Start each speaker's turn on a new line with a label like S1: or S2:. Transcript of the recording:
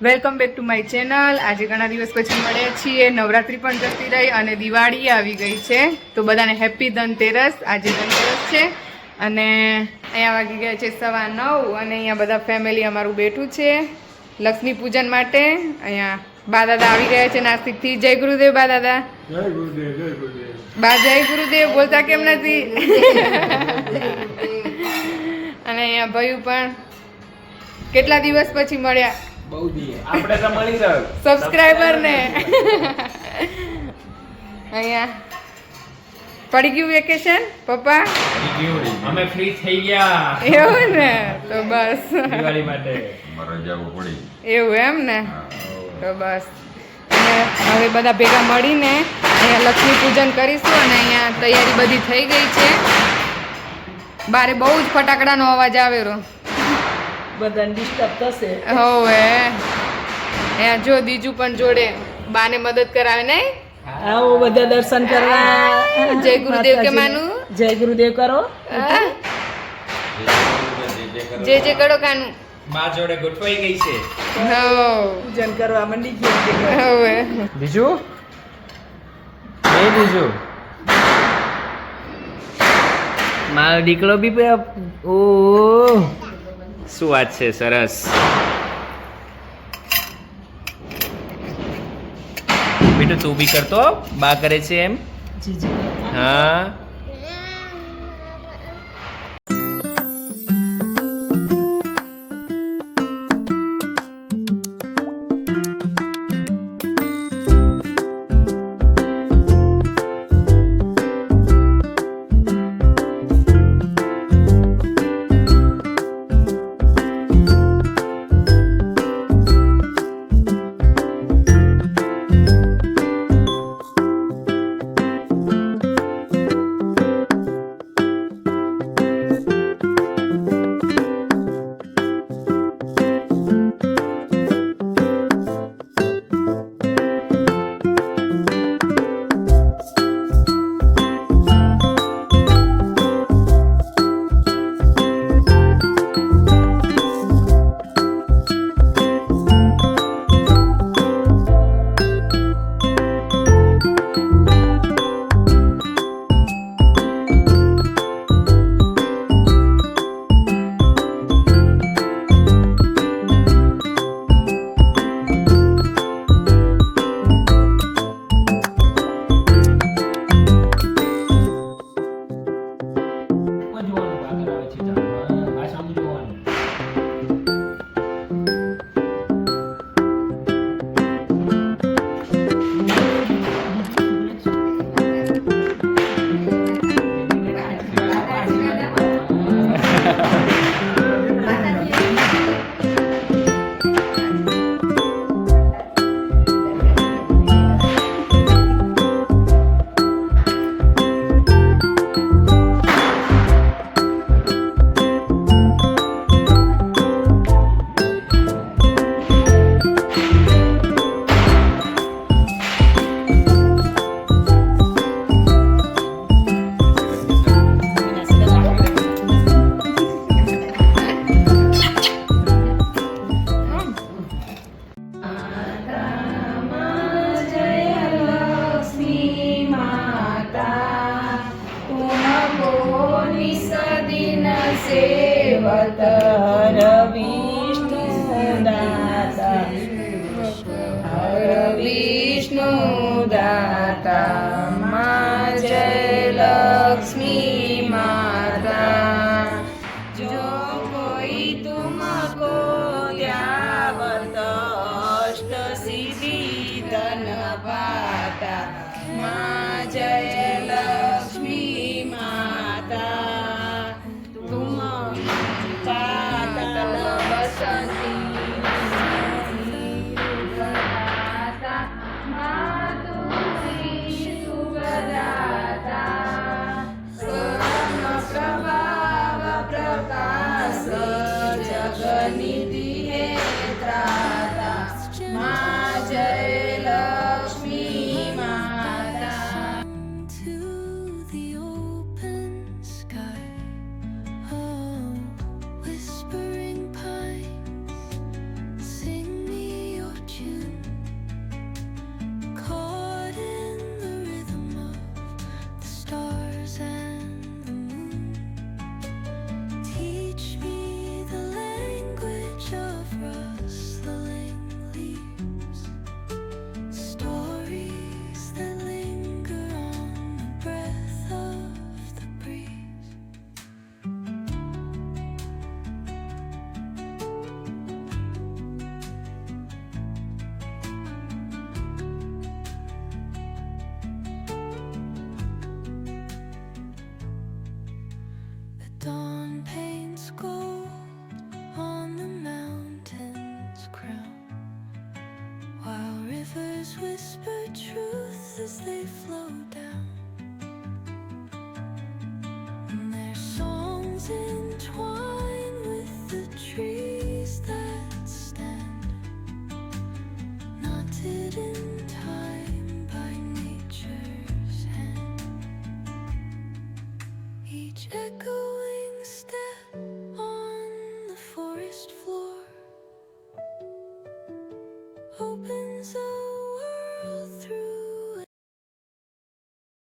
S1: Welcome back to my channel. આજે ઘણા દિવસ પછી મળ્યા છીએ, નવરાત્રી પણ જતી રહી અને દિવાળી આવી ગઈ છે, તો બધાને હેપી ધનતેરસ। આજે ધનતેરસ છે અને અહીંયા વાગી ગયા છે 9:15 અને અહીંયા બધા ફેમિલી અમારું બેઠું છે લક્ષ્મી પૂજન માટે। અહીંયા બા દાદા આવી ગયા છે નાસિકથી। જય ગુરુદેવ બા દાદા।
S2: જય ગુરુદેવ, જય ગુરુદેવ।
S1: બા જય ગુરુદેવ બોલતા કેમ નથી? અને અહીંયા ભાઈ પણ કેટલા દિવસ પછી મળ્યા
S2: બહુ દી આપણે તો મળી ગયો
S1: સબસ્ક્રાઇબર ને। અહીંયા પડી ગયું વેકેશન પપ્પા?
S2: અમે ફ્રી થઈ ગયા
S1: એવું ને, તો બસ
S2: દિવાળી માટે
S3: રજાઓ પડી
S1: એવું એમ ને, તો બસ અને હવે બધા ભેગા મળીને અહીંયા લક્ષ્મી પૂજન કરીશું અને અહીંયા તૈયારી બધી થઈ ગઈ છે। બારે બહુ જ ફટાકડાનો અવાજ આવેલો,
S4: બધાને ડિસ્ટર્બ થશે।
S1: હોવે અહીંયા જો દીજુ પણ જોડે બાને મદદ કરાવે નહીં?
S4: આવો બધા દર્શન કરવા।
S1: જય ગુરુદેવ કે માનું?
S4: જય ગુરુદેવ કરો।
S1: હા? જે જે કરો કાનું
S2: માં જોડે ગોઠવાઈ ગઈ છે।
S1: હો
S4: પૂજન કરવા મંડી ગયા।
S1: હોવે
S2: બીજું એ બીજું મારો દીકરો બી ઓ શું વાત છે, સરસ। બેટું તું બી કરતો, બા કરે છે એમ?
S4: જી જી।
S2: હા
S1: વિષ્ણુ દાતા માં જય લક્ષ્મી માતા। જો કોઈ તુમકો દ્યાવત અષ્ટ સિદ્ધિ ધન પાતા માં જય લક્ષ્મી માતા। તુમ પાતા
S3: echoing steps.